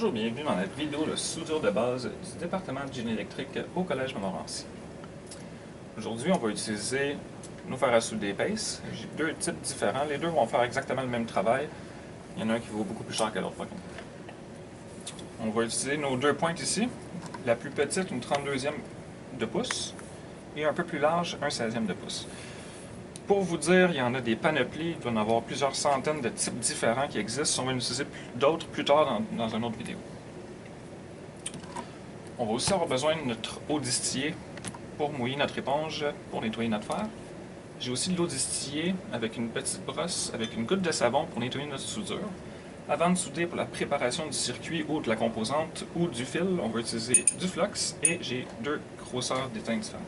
Bonjour, bienvenue dans la vidéo de soudure de base du département de génie électrique au Collège Montmorency. Aujourd'hui, on va utiliser nos fers à souder Pace. J'ai deux types différents. Les deux vont faire exactement le même travail. Il y en a un qui vaut beaucoup plus cher que l'autre. On va utiliser nos deux pointes ici. La plus petite, une 32e de pouce, et un peu plus large, un 16e de pouce. Pour vous dire, il y en a des panoplies, il va y en avoir plusieurs centaines de types différents qui existent. On va en utiliser d'autres plus tard dans une autre vidéo. On va aussi avoir besoin de notre eau distillée pour mouiller notre éponge, pour nettoyer notre fer. J'ai aussi de l'eau distillée avec une petite brosse, avec une goutte de savon pour nettoyer notre soudure. Avant de souder pour la préparation du circuit ou de la composante ou du fil, on va utiliser du flux et j'ai deux grosseurs d'étain différentes.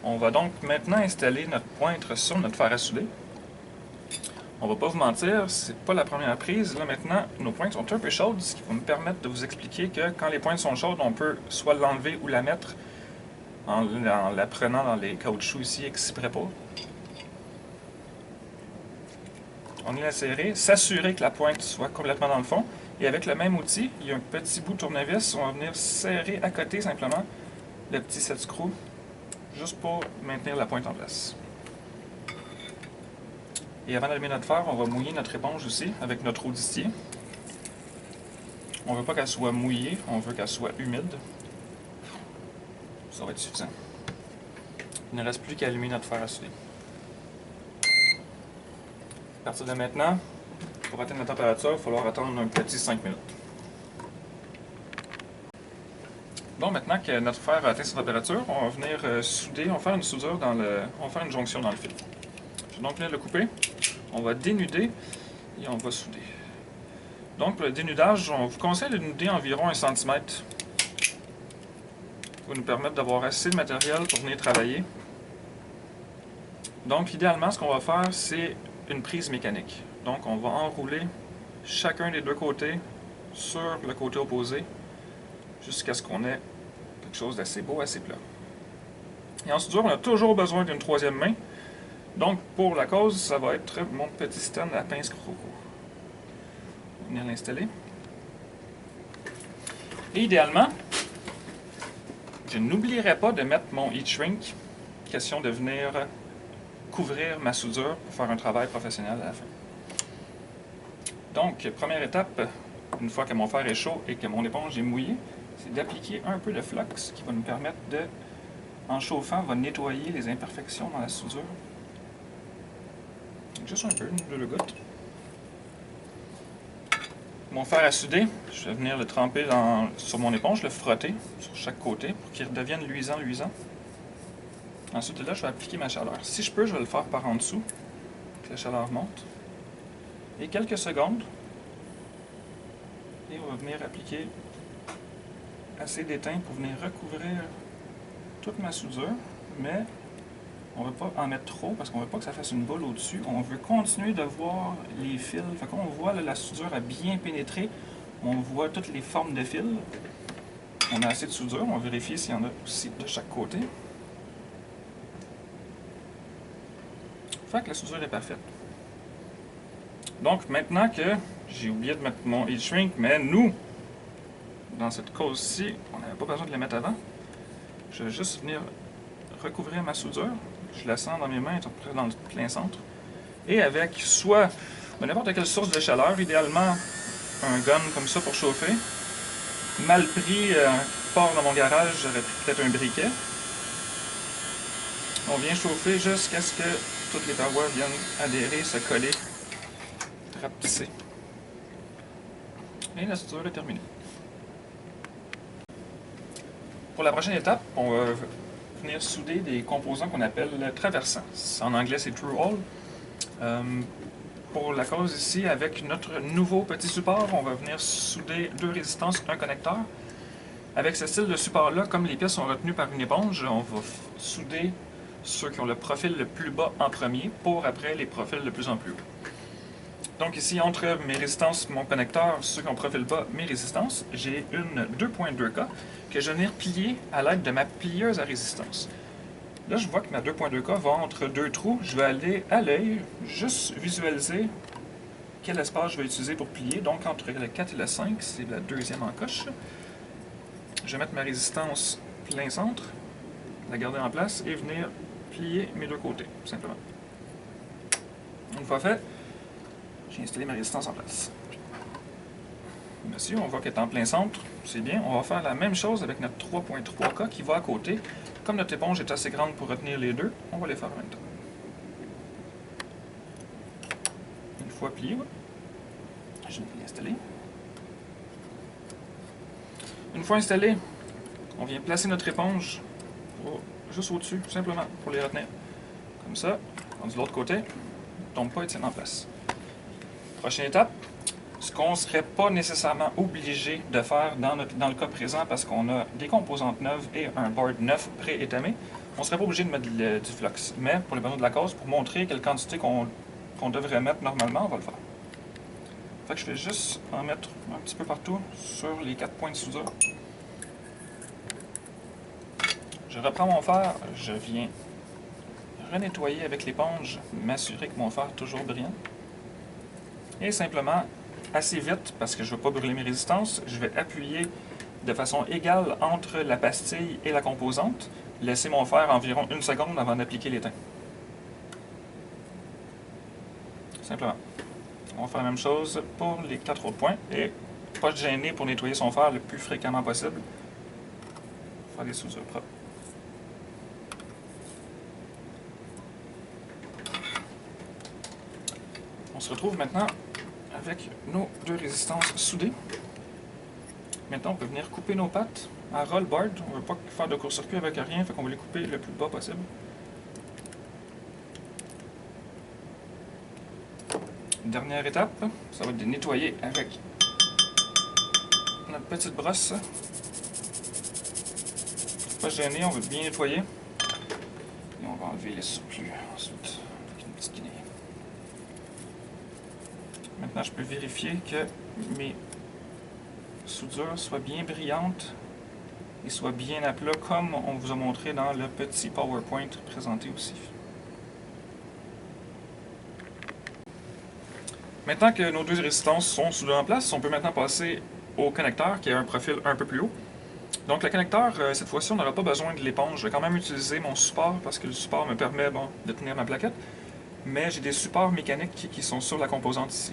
On va donc maintenant installer notre pointre sur notre fer à souder. On va pas vous mentir, c'est pas la première prise. Là maintenant, nos pointes sont un peu chaudes, ce qui va me permettre de vous expliquer que quand les pointes sont chaudes, on peut soit l'enlever ou la mettre en la prenant dans les caoutchoucs ici exprès pour. On est serré, s'assurer que la pointe soit complètement dans le fond. Et avec le même outil, il y a un petit bout de tournevis, on va venir serrer à côté simplement le petit set screw, juste pour maintenir la pointe en place. Et avant d'allumer notre fer, on va mouiller notre éponge aussi avec notre eau distillée. On ne veut pas qu'elle soit mouillée, on veut qu'elle soit humide. Ça va être suffisant. Il ne reste plus qu'à allumer notre fer à souder. À partir de maintenant, pour atteindre la température, il va falloir attendre un petit 5 minutes. Bon, maintenant que notre fer a atteint sa température, on va venir souder, on va faire une soudure on va faire une jonction dans le fil. Je vais donc venir le couper, on va dénuder et on va souder. Donc pour le dénudage, on vous conseille de dénuder environ 1 cm. Ça va nous permettre d'avoir assez de matériel pour venir travailler. Donc idéalement, ce qu'on va faire, c'est une prise mécanique. Donc on va enrouler chacun des deux côtés sur le côté opposé jusqu'à ce qu'on ait quelque chose d'assez beau, assez plat. Et en soudure, on a toujours besoin d'une troisième main. Donc, pour la cause, ça va être mon petit stand à pince croco. On va venir l'installer. Et idéalement, je n'oublierai pas de mettre mon heat shrink. Question de venir couvrir ma soudure pour faire un travail professionnel à la fin. Donc, première étape, une fois que mon fer est chaud et que mon éponge est mouillée, c'est d'appliquer un peu de flux qui va nous permettre de, en chauffant, va nettoyer les imperfections dans la soudure. Juste un peu, une deux gouttes. Mon fer à souder, je vais venir le tremper sur mon éponge, le frotter sur chaque côté pour qu'il redevienne luisant. Ensuite de là, je vais appliquer ma chaleur. Si je peux, je vais le faire par en dessous, que la chaleur monte. Et quelques secondes, et on va venir appliquer assez d'étain pour venir recouvrir toute ma soudure, mais on ne veut pas en mettre trop parce qu'on ne veut pas que ça fasse une boule au-dessus. On veut continuer de voir les fils. Fait qu'on voit là, la soudure a bien pénétré. On voit toutes les formes de fils. On a assez de soudure. On va vérifier s'il y en a aussi de chaque côté. Fait que la soudure est parfaite. Donc maintenant que j'ai oublié de mettre mon heat shrink, mais nous, dans cette cause-ci, on n'avait pas besoin de la mettre avant. Je vais juste venir recouvrir ma soudure. Je la sens dans mes mains, à peu près dans le plein centre. Et avec soit n'importe quelle source de chaleur, idéalement un gun comme ça pour chauffer. Mal pris, part dans mon garage, j'aurais pris peut-être un briquet. On vient chauffer jusqu'à ce que toutes les parois viennent adhérer, se coller, rapetisser. Et la soudure est terminée. Pour la prochaine étape, on va venir souder des composants qu'on appelle traversants. En anglais, c'est through hole. Pour la cause ici, avec notre nouveau petit support, on va venir souder deux résistances, un connecteur. Avec ce style de support-là, comme les pièces sont retenues par une éponge, on va souder ceux qui ont le profil le plus bas en premier, pour après les profils de plus en plus haut. Donc ici, entre mes résistances, mon connecteur, ceux qui ont profil bas, mes résistances, j'ai une 2.2K que je vais venir plier à l'aide de ma plieuse à résistance. Là, je vois que ma 2.2K va entre deux trous. Je vais aller à l'œil, juste visualiser quel espace je vais utiliser pour plier. Donc entre le 4 et le 5, c'est la deuxième encoche. Je vais mettre ma résistance plein centre, la garder en place et venir plier mes deux côtés, tout simplement. Une fois fait, j'ai installé ma résistance en place. Ici, on voit qu'elle est en plein centre, c'est bien. On va faire la même chose avec notre 3.3K qui va à côté. Comme notre éponge est assez grande pour retenir les deux, on va les faire en même temps. Une fois plié, je vais l'installer. Une fois installé, on vient placer notre éponge juste au-dessus, simplement, pour les retenir. Comme ça, de l'autre côté, ne tombe pas et tienne en place. Prochaine étape, ce qu'on ne serait pas nécessairement obligé de faire dans le cas présent parce qu'on a des composantes neuves et un board neuf pré-étamé, on ne serait pas obligé de mettre du flux. Mais pour les besoins de la cause, pour montrer quelle quantité qu'on devrait mettre normalement, on va le faire. Fait que je vais juste en mettre un petit peu partout sur les 4 points de soudure. Je reprends mon fer, je viens renettoyer avec l'éponge, m'assurer que mon fer est toujours brillant. Et simplement, assez vite, parce que je ne veux pas brûler mes résistances, je vais appuyer de façon égale entre la pastille et la composante, laisser mon fer environ 1 seconde avant d'appliquer l'étain. Simplement. On va faire la même chose pour les 4 autres points, et pas de gêner pour nettoyer son fer le plus fréquemment possible. Faire des soudures propres. On se retrouve maintenant avec nos deux résistances soudées. Maintenant, on peut venir couper nos pattes à roll board. On ne veut pas faire de court-circuit avec rien, fait qu'on va les couper le plus bas possible. Dernière étape, ça va être de nettoyer avec notre petite brosse. Pas gêné, on va bien nettoyer. Et on va enlever les surplus ensuite avec une petite guinée. Maintenant, je peux vérifier que mes soudures soient bien brillantes et soient bien à plat comme on vous a montré dans le petit PowerPoint présenté aussi. Maintenant que nos deux résistances sont soudées en place, on peut maintenant passer au connecteur qui a un profil un peu plus haut. Donc le connecteur, cette fois-ci, on n'aura pas besoin de l'éponge. Je vais quand même utiliser mon support parce que le support me permet de tenir ma plaquette. Mais j'ai des supports mécaniques qui sont sur la composante ici.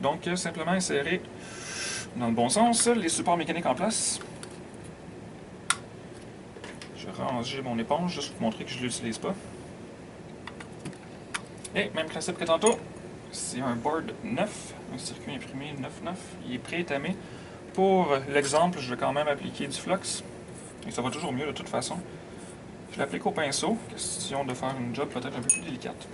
Donc simplement insérer dans le bon sens les supports mécaniques en place. Je vais ranger mon éponge juste pour montrer que je ne l'utilise pas. Et même principe que tantôt. C'est un board 9, un circuit imprimé 9.9. Il est pré-étamé. Pour l'exemple, je vais quand même appliquer du flux. Et ça va toujours mieux de toute façon. Je l'applique au pinceau, question de faire une job peut-être un peu plus délicate.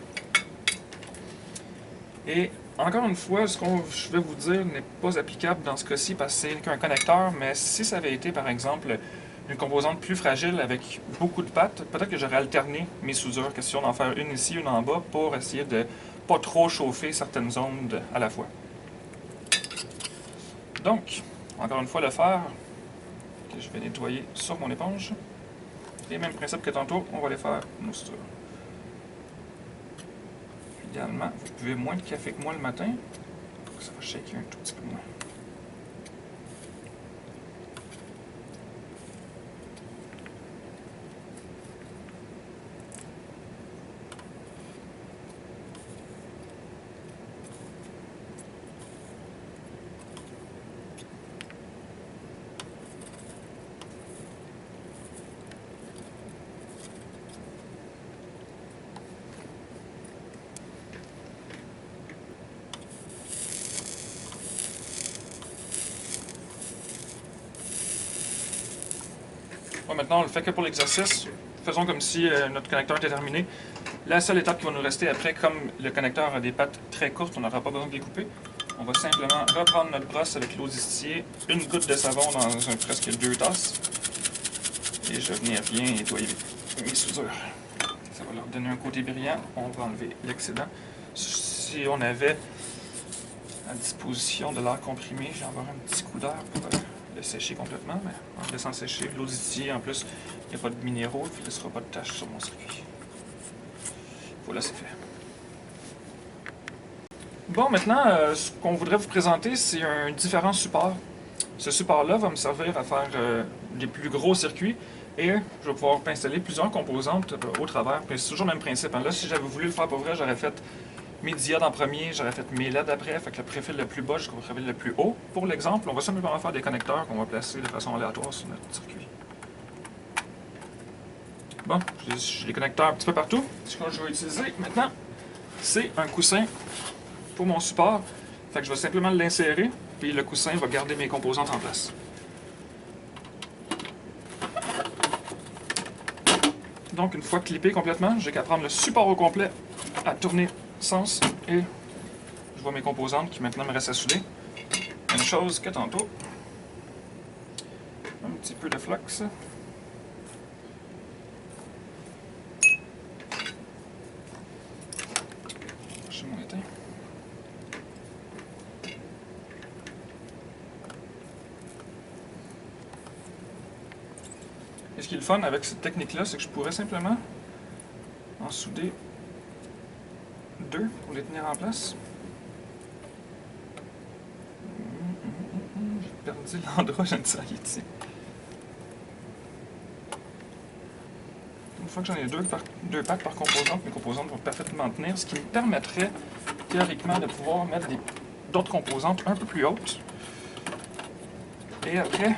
Et encore une fois, ce que je vais vous dire n'est pas applicable dans ce cas-ci parce que c'est qu'un connecteur, mais si ça avait été par exemple une composante plus fragile avec beaucoup de pattes, peut-être que j'aurais alterné mes soudures, question d'en faire une ici, une en bas, pour essayer de pas trop chauffer certaines zones à la fois. Donc, encore une fois, le fer que je vais nettoyer sur mon éponge. Et même principe que tantôt, on va aller faire nos soudures. Idéalement, vous buvez moins de café que moi le matin, pour que ça va shaker un tout petit peu moins. Bon, maintenant, on le fait que pour l'exercice. Faisons comme si notre connecteur était terminé. La seule étape qui va nous rester après, comme le connecteur a des pattes très courtes, on n'aura pas besoin de les couper. On va simplement reprendre notre brosse avec l'eau distillée, une goutte de savon dans presque 2 tasses. Et je vais venir bien nettoyer mes soudures. Ça va leur donner un côté brillant. On va enlever l'excédent. Si on avait à disposition de l'air comprimé, j'ai encore un petit coup d'air pour le sécher complètement, mais en le laissant sécher, l'eau distillée en plus, il n'y a pas de minéraux, il ne laissera pas de taches sur mon circuit. Voilà, c'est fait. Bon, maintenant, ce qu'on voudrait vous présenter, c'est un différent support. Ce support-là va me servir à faire des plus gros circuits et je vais pouvoir installer plusieurs composantes au travers. Puis c'est toujours le même principe. Hein. Là, si j'avais voulu le faire pour vrai, j'aurais fait mes diodes en premier, j'aurais fait mes LED après, fait que le préfil le plus bas jusqu'au préfil le plus haut. Pour l'exemple, on va simplement faire des connecteurs qu'on va placer de façon aléatoire sur notre circuit. Bon, j'ai les connecteurs un petit peu partout. Ce que je vais utiliser maintenant, c'est un coussin pour mon support. Fait que je vais simplement l'insérer, puis le coussin va garder mes composantes en place. Donc, une fois clippé complètement, j'ai qu'à prendre le support au complet, à tourner sens, et je vois mes composantes qui maintenant me restent à souder. Même chose que tantôt. Un petit peu de flux. J'ai mon étain. Et ce qui est le fun avec cette technique-là, c'est que je pourrais simplement en souder deux pour les tenir en place. J'ai perdu l'endroit, je ne sais rien ici. Une fois que j'en ai deux packs par composante, mes composantes vont parfaitement tenir, ce qui me permettrait théoriquement de pouvoir mettre d'autres composantes un peu plus hautes. Et après,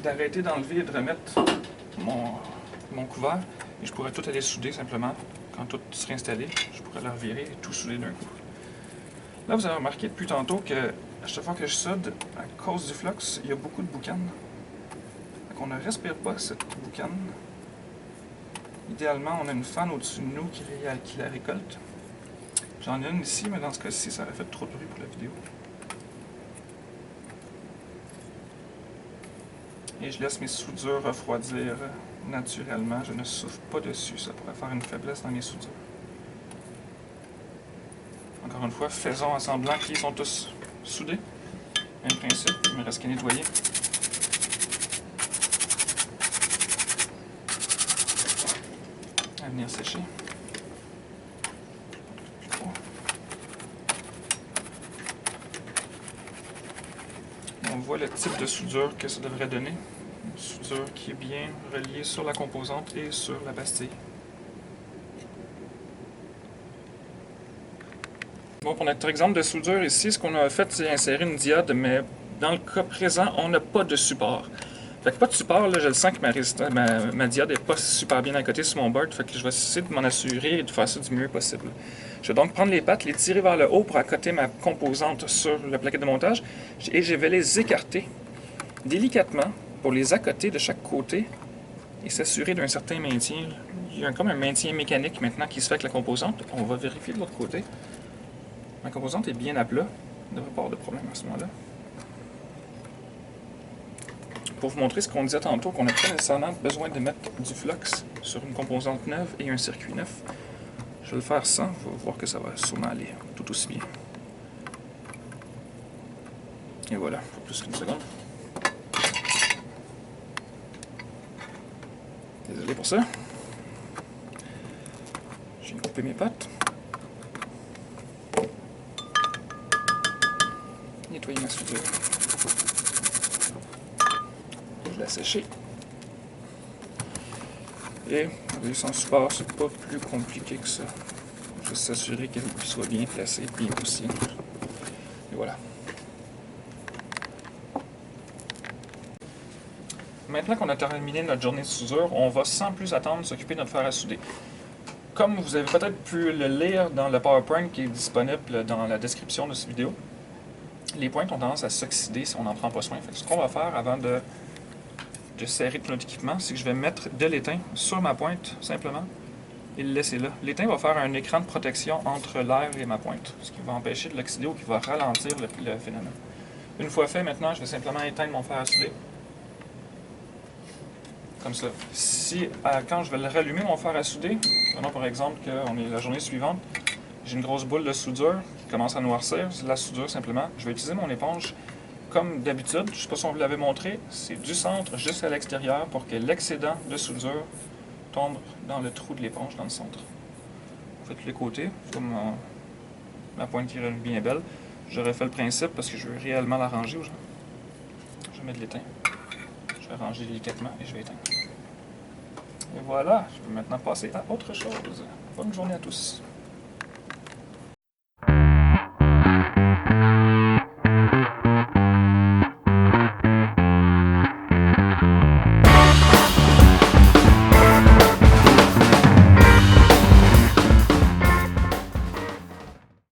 d'arrêter d'enlever et de remettre mon couvert. Et je pourrais tout aller souder simplement. Quand tout serait installé, je pourrais le revirer et tout souder d'un coup. Là, vous avez remarqué depuis tantôt que à chaque fois que je soude, à cause du flux, il y a beaucoup de boucanes. On ne respire pas cette boucane. Idéalement, on a une fan au-dessus de nous qui la récolte. J'en ai une ici, mais dans ce cas-ci, ça aurait fait trop de bruit pour la vidéo. Et je laisse mes soudures refroidir naturellement. Je ne souffle pas dessus, ça pourrait faire une faiblesse dans mes soudures. Encore une fois, faisons en semblant qu'ils sont tous soudés. Même principe, il me reste qu'à nettoyer. À venir sécher. On voit le type de soudure que ça devrait donner. Une soudure qui est bien reliée sur la composante et sur la pastille. Bon, pour notre exemple de soudure ici, ce qu'on a fait, c'est insérer une diode, mais dans le cas présent, on n'a pas de support. Fait que pas de support, là, je le sens que ma diode n'est pas super bien à côté sur mon board, fait que je vais essayer de m'en assurer et de faire ça du mieux possible. Je vais donc prendre les pattes, les tirer vers le haut pour accoter ma composante sur la plaquette de montage, et je vais les écarter délicatement pour les accoter de chaque côté et s'assurer d'un certain maintien. Il y a comme un maintien mécanique maintenant qui se fait avec la composante. On va vérifier de l'autre côté. Ma composante est bien à plat, il ne devrait pas avoir de problème à ce moment-là. Pour vous montrer ce qu'on disait tantôt, qu'on n'a pas nécessairement besoin de mettre du flux sur une composante neuve et un circuit neuf. Je vais le faire sans, vous allez voir que ça va sûrement aller tout aussi bien. Et voilà, pour plus qu'une seconde. Désolé pour ça. J'ai coupé mes pattes. Nettoyer ma soudure. Je l'ai séché. Et sans support, c'est pas plus compliqué que ça. Juste s'assurer qu'il soit bien placé, bien aussi. Et voilà. Maintenant qu'on a terminé notre journée de soudure, on va sans plus attendre s'occuper de notre fer à souder. Comme vous avez peut-être pu le lire dans le PowerPoint qui est disponible dans la description de cette vidéo, les pointes ont tendance à s'oxyder si on n'en prend pas soin. Fait que ce qu'on va faire avant de serrer tout notre équipement, c'est que je vais mettre de l'étain sur ma pointe, simplement, et le laisser là. L'étain va faire un écran de protection entre l'air et ma pointe, ce qui va empêcher de l'oxyder ou qui va ralentir le phénomène. Une fois fait, maintenant, je vais simplement éteindre mon fer à souder. Comme ça. Si, quand je vais le rallumer, mon fer à souder, prenons par exemple qu'on est la journée suivante, j'ai une grosse boule de soudure qui commence à noircir, c'est de la soudure simplement. Je vais utiliser mon éponge comme d'habitude, je ne sais pas si on vous l'avait montré, c'est du centre jusqu'à l'extérieur pour que l'excédent de soudure tombe dans le trou de l'éponge, dans le centre. Vous faites les côtés, comme ma pointe qui est bien belle. J'aurais fait le principe parce que je veux réellement la ranger. Je vais mettre de l'étain. Je vais ranger délicatement et je vais éteindre. Et voilà, je peux maintenant passer à autre chose. Bonne journée à tous.